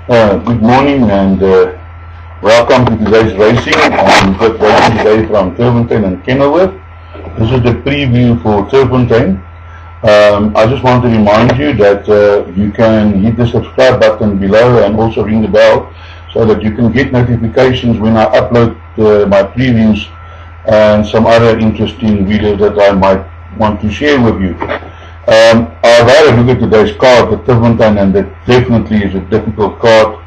Good morning and welcome to today's racing. We've got racing today from Turff and Kenilworth. This is the preview for Turff. I just want to remind you that you can hit the subscribe button below and also ring the bell so that you can get notifications when I upload my previews and some other interesting videos that I might want to share with you. I've had a look at today's card, the Turff, and it definitely is a difficult card.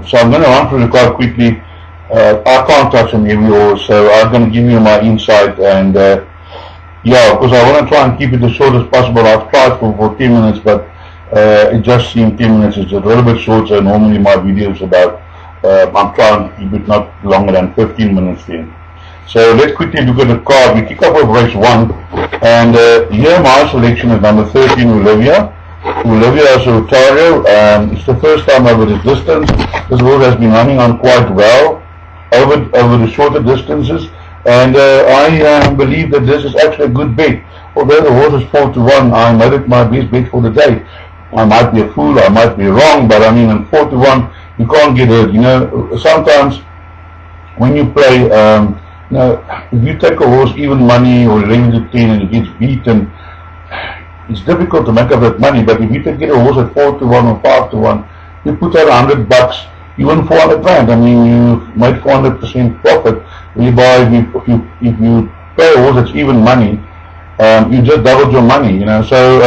So I'm going to run through the card quickly. I can't touch on every horse, so I'm going to give you my insight. And yeah, because I want to try and keep it as short as possible. I've tried for 10 minutes, but it just seemed 10 minutes is a little bit short. So normally my videos about, I'm trying to keep it not longer than 15 minutes then. So let's quickly look at the card. We kick off with race 1, and here my selection is number 13, Olivia. Olivia is a Rotario. It's the first time over this distance. This horse has been running on quite well over the shorter distances, and I believe that this is actually a good bet. Although the horse is 4-1, I made it my best bet for the day. I might be a fool, I might be wrong, but I mean, in 4-1, you can't get hurt. You know, sometimes when you play, now, if you take a horse even money or 11-10 and he gets beaten, it's difficult to make up that money. But if you can get a horse at 4-1 or 5-1, you put out $100, you win 400 grand. I mean, you made 400% profit. Whereby if you play a horse that's even money, you just doubled your money. You know, so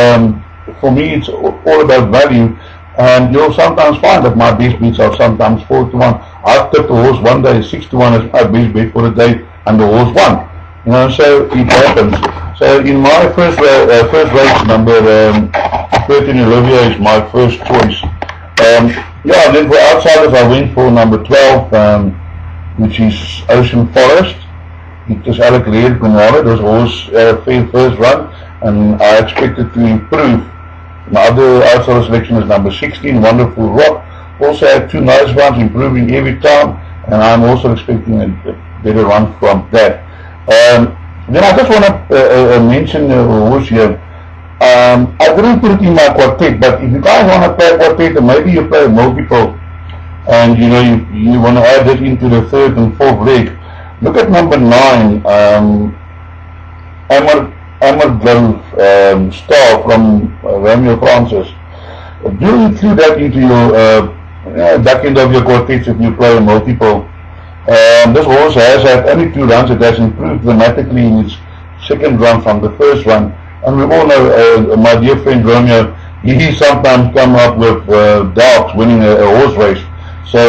for me, it's all about value. And you'll sometimes find that my best bets are sometimes 4-1. I've tipped a horse one day 6-1 as my best bet for the day, and the horse won. You know, so it happens. So in my first race, number 13, Olivia is my first choice. Yeah, and then for outsiders, I went for number 12, which is Ocean Forest. It is Alec Laird Granada. This horse had a fair first run, and I expected to improve. My other outsider selection is number 16, Wonderful Rock. Also had 2 nice runs, improving every time, and I'm also expecting a better run from that. Then I just want to mention the horse here. I didn't put it in my quartet, but if you guys want to play a quartet, and maybe you play a multiple, and you know you want to add it into the 3rd and 4th leg, look at number 9, Amar Star from Romeo Francis. Do include that into your back end of your quartets if you play a multiple. This horse has had only 2 runs. It has improved dramatically in its 2nd run from the 1st run. And we all know my dear friend Romeo, he sometimes come up with doubts winning a horse race. So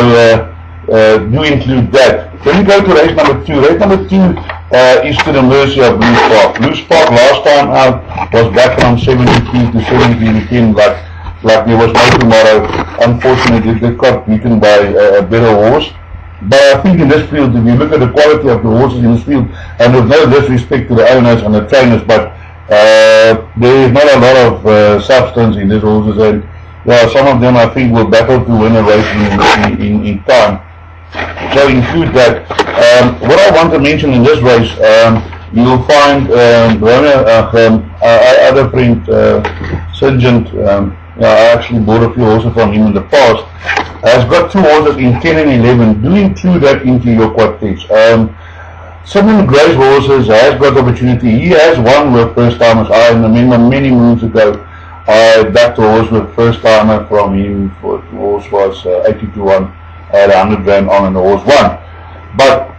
do include that. Then we go to race number 2. Race number 2 is to the mercy of Blue Spark. Blue Spark last time out was back from 73 to 73 like there was no tomorrow. Unfortunately, they got beaten by a better horse. But I think in this field, if you look at the quality of the horses in this field, and with no disrespect to the owners and the trainers, but there is not a lot of substance in these horses, and some of them I think will battle to win a race in time. So include that. What I want to mention in this race, you'll find other friend, Sergeant, I actually bought a few horses from him in the past, has got 2 horses in 10 and 11. Do include that into your quartets. Simon Gray's horses has got opportunity. He has won with first timers. I remember many moons ago, I backed a horse with first timer from him. The horse was 80-1. I had 100 grand on, and the horse won. But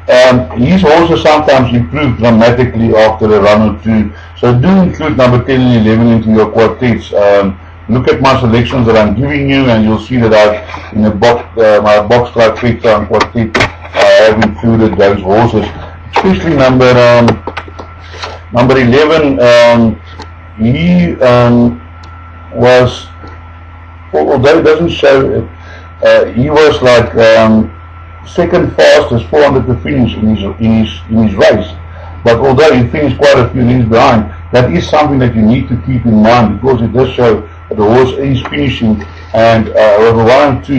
his horses sometimes improve dramatically after a run or 2. So do include number 10 and 11 into your quartets. Look at my selections that I'm giving you, and you'll see that I've in the box, my box trifecta and quartet, I have included those horses. Especially number 11. He was, although it doesn't show, he was like 2nd fastest, 400 to finish in his race. But although he finished quite a few lengths behind, that is something that you need to keep in mind, because it does show that the horse is finishing, and with a run or 2,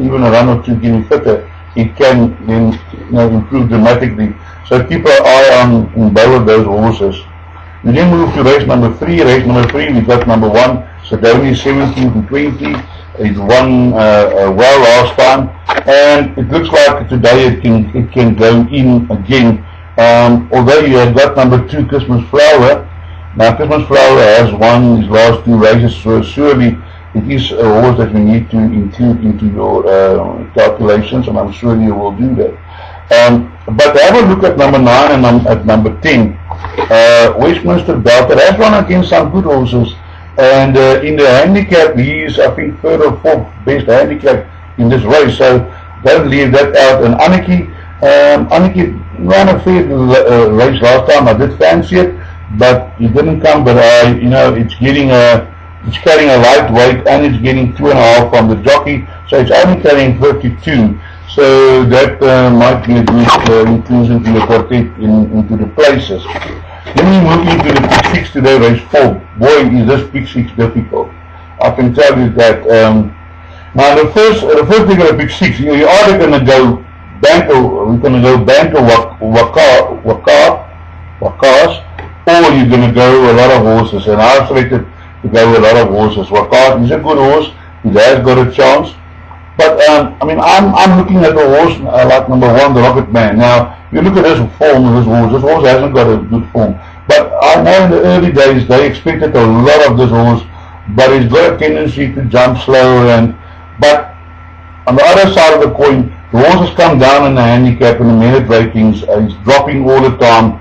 even a run or 2 getting fitter, it can then improve dramatically. So keep an eye on both of those horses. We then move to race number 3. Race number 3, we got number 1, Sedona 17 to 20. It won well last time, and it looks like today it can go in again. Although you have got number 2, Christmas Flower. Now, Christmas Flower has won his last 2 races, so surely it is a horse that you need to include into your calculations, and I'm sure you will do that. But have a look at number 9 and at number 10. Westminster Delta has run against some good horses, and in the handicap he is, I think, 3rd or 4th best handicap in this race, so don't leave that out. And Aniki ran a fair race last time. I did fancy it, but it didn't come. But it's carrying a light weight, and it's getting 2.5 from the jockey, so it's only carrying 52. So that might be a good inclusion to the quartet into the places. Then we move into the pick 6 today, race 4. Boy, is this pick 6 difficult. I can tell you that. Now the first thing of pick 6, you're either going to go Banco Wakas, or you're going to go a lot of horses, and I've selected to go a lot of horses. Wakas is a good horse, he has got a chance, but I'm looking at the horse like number 1, the Rocket Man. Now, you look at this form of this horse hasn't got a good form, but I know in the early days they expected a lot of this horse, but he's got a tendency to jump slow, but on the other side of the coin, the horse has come down in the handicap in the merit ratings. He's dropping all the time,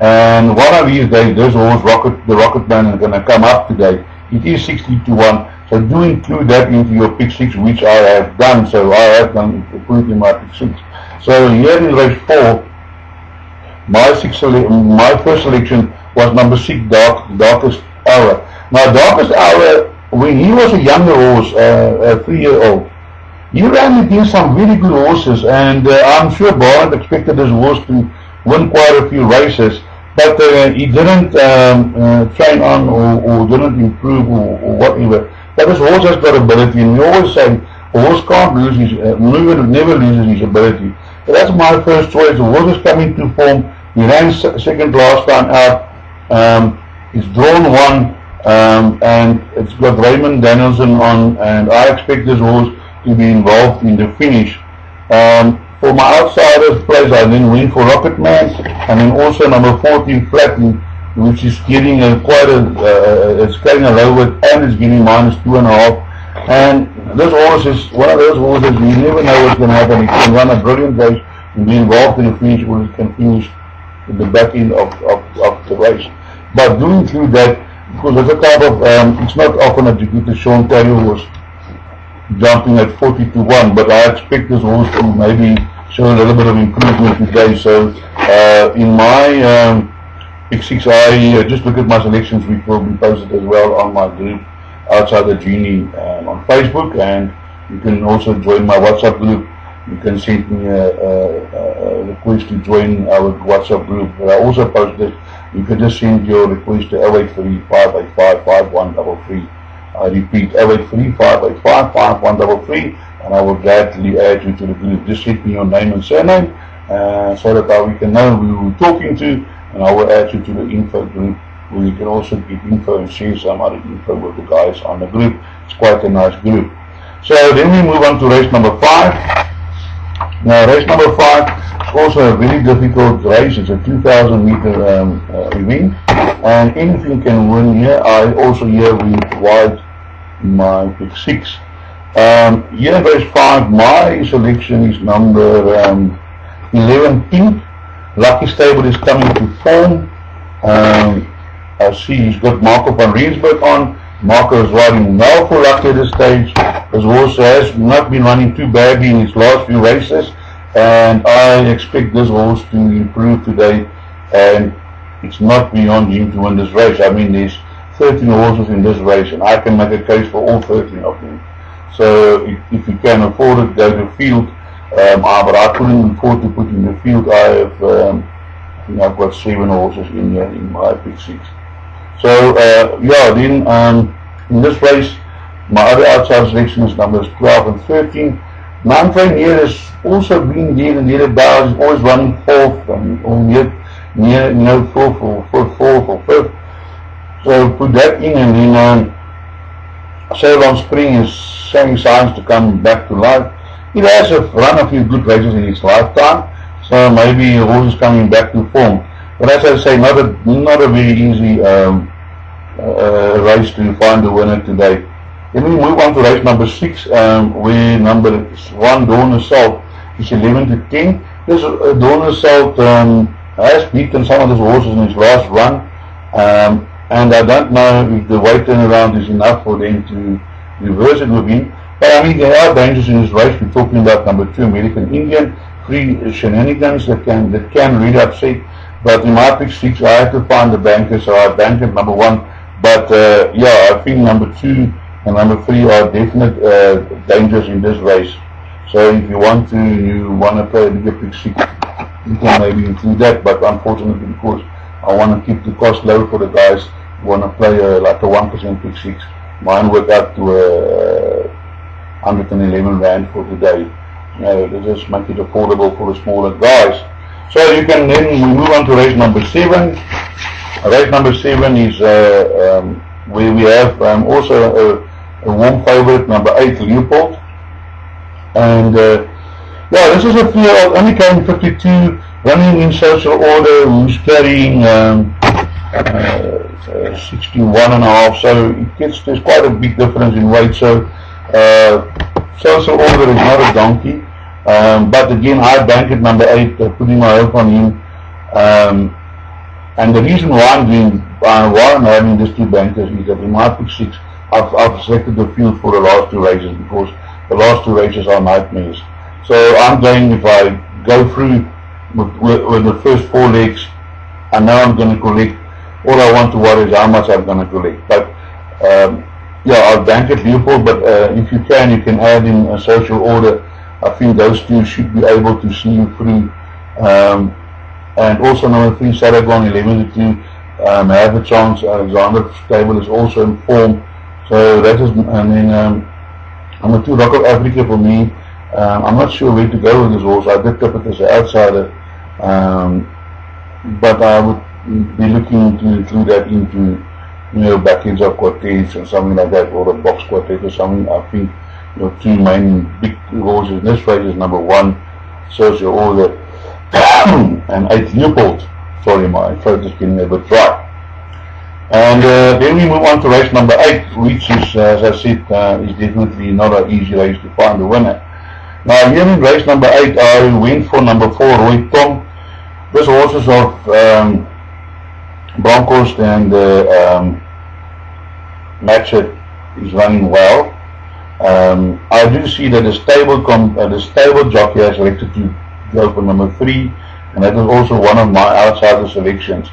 and one of these days this horse, the Rocket Man, is going to come up today. It is 60-1, so do include that into your pick 6, which I have done. So I have done put it in my pick 6. So here in race 4, my first selection was number 6, Darkest Hour. Now, Darkest Hour, when he was a younger horse, 3-year-old, he ran against some really good horses, and I'm sure Barnett expected this horse to win quite a few races, but he didn't train on or didn't improve or whatever. But this horse has got ability, and we always say a horse can't lose never loses his ability. So that's my first choice. The horse is coming to form. He ran second last time out. He's drawn 1, and it's got Raymond Danielson on, and I expect this horse to be involved in the finish. For my outsiders place, I then went for Rocket Man, and then also number 14, Flatten, which is getting it's carrying a low weight, and it's getting -2.5. And this horse is one of those horses you never know what's going to happen. It can run a brilliant race and be involved in the finish, or it can finish in the back end of the race. But do include that, because it's a type of, it's not often that you get the Sean Taylor horse jumping at 40-1, but I expect this horse to maybe show a little bit of improvement today. So in my pick 6, I just look at my selections, which will be posted as well on my group Outside the Genie on Facebook, and you can also join my WhatsApp group. You can send me a request to join our WhatsApp group. But I also posted, you can just send your request to 083-585-5133. I repeat, 083-585-5133, and I will gladly add you to the group. Just send me your name and surname so that we can know who we're talking to, and I will add you to the info group, where you can also get info and share some other info with the guys on the group. It's quite a nice group. So then we move on to race number 5. Now, race number 5 is also a very difficult race. It's a 2,000 meter event, and anything can win here. I also here went wide in my pick 6. Here in race 5, my selection is number 11, Pink. Lucky Stable is coming to form. I see he's got Marco van Rensburg on. Marco is riding well for Lucky at this stage. His horse has not been running too badly in his last few races, and I expect this horse to improve today, and it's not beyond him to win this race. I mean, there's 13 horses in this race, and I can make a case for all 13 of them. So if you can afford it, go to field. But I couldn't afford to put in the field. I think I've got 7 horses in here in my pick 6. So then in this race, my other outside selection is numbers 12 and 13. Manfred here has also been there and thereabouts. He's always running 4th and near 4th or 5th. So put that in, and then Ceylon Spring is showing signs to come back to life. It has run a few good races in its lifetime, so maybe the horse is coming back to form. But as I say, not a very easy race to find a winner today. Then we move on to race number 6, where number 1, Dawn Assault, is 11 to 10. This Dawn Assault has beaten some of these horses in his last run, and I don't know if the weight turnaround is enough for them to reverse it with him. But I mean, there are dangers in this race. We're talking about number 2, American Indian, 3 Shenanigans that can really upset. But in my pick 6, I had to find the banker, so I banked at number 1. But yeah, I think number 2 and number 3 are definite dangers in this race. So if you want to play a bigger pick 6, you can maybe include that. But unfortunately, because I want to keep the cost low for the guys who want to play like a 1% pick 6, mine worked out to 111 Rand for today. They just make it affordable for the smaller guys. So you can then we move on to race number 7. Race number 7 is where we have also a warm favorite, number 8, Leopold. And yeah, this is a field only carrying 52, running in social order, who's carrying 61.5. So there's quite a big difference in weight. So social order is not a donkey. But again, I banked at number 8, putting my hope on him. And the reason why I'm having these 2 bankers is that in my pick 6, I've selected the field for the last 2 races, because the last 2 races are nightmares. So I'm going, if I go through with the first 4 legs, I know I'm going to collect. All I want to worry is how much I'm going to collect. But yeah, I'll bank at Leopold, but if you can add in a social order. I think those 2 should be able to see you through. And also number 3, Saragon, 11 to 2. Have a chance. Alexander Stable is also in form. So that is, and then number 2, Rock of Africa for me. I'm not sure where to go with this horse. I did tip it as an outsider, but I would be looking to include that into backends of quartets or something like that, or a box quartet or something. I think 2 main big horses in this race is number 1, Social Order, and 8, Leopold. Sorry, my throat is getting a bit dry. And then we move on to race number 8, which is, as I said, is definitely not an easy race to find a winner. Now here in race number 8, I went for number 4, Roy Tom. This horse is of Bronkhorst, and Matchett is running well. I do see that the stable jockey has elected to go for number 3, and that is also one of my outsider selections.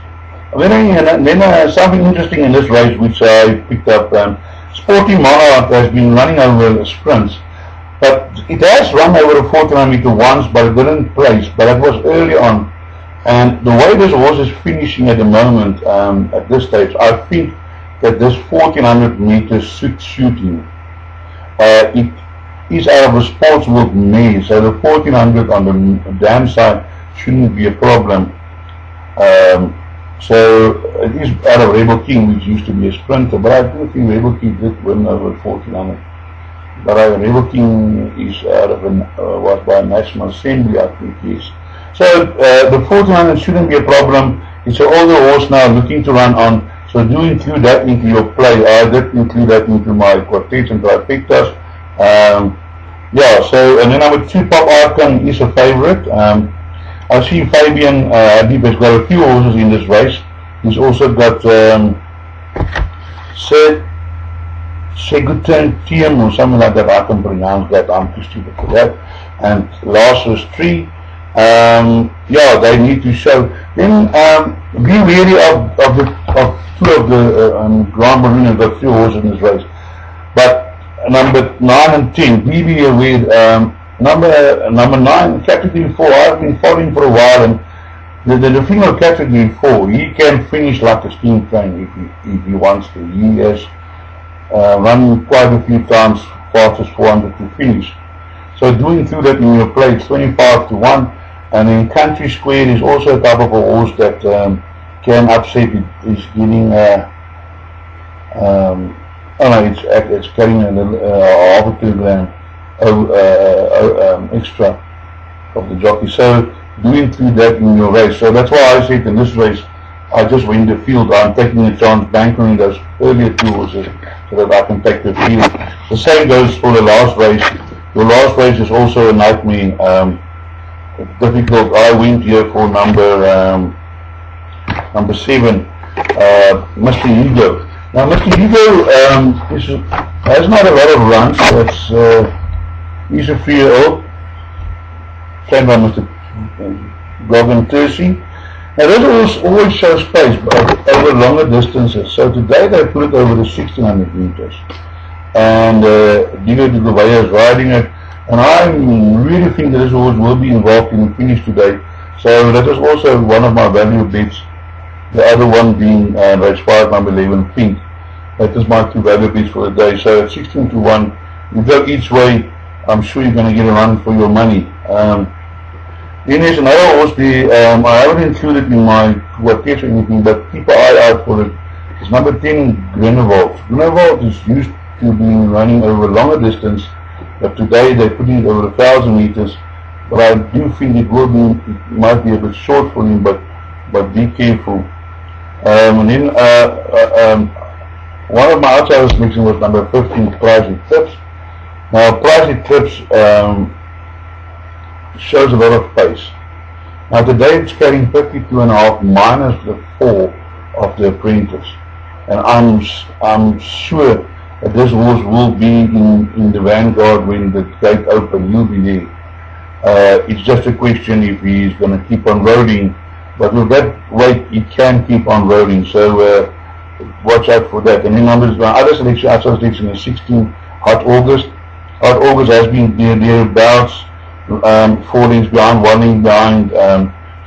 Then something interesting in this race which I picked up, Sporting Monarch has been running over sprints, but it has run over a 400 meter once, but it didn't place, but it was early on. And the way this horse is finishing at the moment, at this stage, I think that this 1400 meters should suit him. It is out of a sportsbook mare, so the 1400 on the dam side shouldn't be a problem. So it is out of Rebel King, which used to be a sprinter, but I do think Rebel King did win over 1400. But Rebel King is out of was by National Assembly, I think he is. So the 1400 shouldn't be a problem. It's an older horse now looking to run on. So do include that into your play. I did include that into my quartets and trifectas. Yeah, so, and then number 2, Pop Arkan is a favorite. I see Fabian Adib has got a few horses in this race. He's also got Segutin Tiem or something like that. I can pronounce that. I'm too stupid for that. And last was 3. Yeah, they need to show. Then be wary of 2 of the Grand Marine have got 3 horses in this race. But number 9 and 10, be aware. Number 9, category 4, I've been following for a while, and the thing of category 4, he can finish like a steam train if he wants to. He has run quite a few times fastest 400 to finish. So do include that in your play. It's 25 to 1, and then Country Square is also a type of a horse that can upset. It is getting oh no, it's carrying a little, half a kilogram extra of the jockey. So do include that in your race. So that's why I said in this race, I just win the field. I'm taking a chance banking those earlier two horses so that I can take the field. The same goes for the last race. Your last race is also a nightmare. Difficult. I went here for number 7, Mr. Hugo. Now Mr. Hugo has not a lot of runs. He's a 3-year-old. Trained by Mr. Gogan Turff. Now this always shows pace over longer distances. So today they put it over the 1600 meters. And Diego de Gouveia is riding it. And I really think that this horse will be involved in the finish today. So that is also one of my value bets. The other one being race 5, number 11, Pink. That is my 2 value bets for the day. So at 16 to 1, you go each way, I'm sure you're going to get a run for your money. Then there's another horse there, I haven't included in my quartet or anything, but keep an eye out for it. It's number 10, Grenevald. Grenevald is used to be running over a longer distance, but today they're putting it over 1,000 meters. But I do think it might be a bit short for him, but be careful. And then one of my outside selections was number 15, Price Eclipse. Now Price Eclipse shows a lot of pace. Now today it's carrying 52.5 minus the 4 of the Apprentice, and I'm sure that this horse will be in the vanguard when the gate opens. He'll be there. It's just a question if he's going to keep on roading, but with that weight he can keep on roading, so watch out for that. And then numbers, my other selection, outside selection is 16, Hot August. Hot August has been thereabouts, 4 lengths behind, 1 length behind,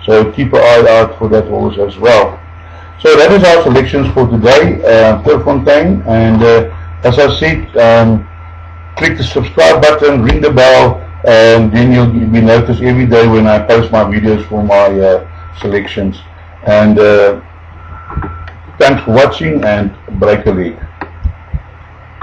so keep an eye out for that horse as well. So that is our selections for today, Turffontein, and as I said, click the subscribe button, ring the bell, and then you'll be noticed every day when I post my videos for my selections. And thanks for watching, and break a leg.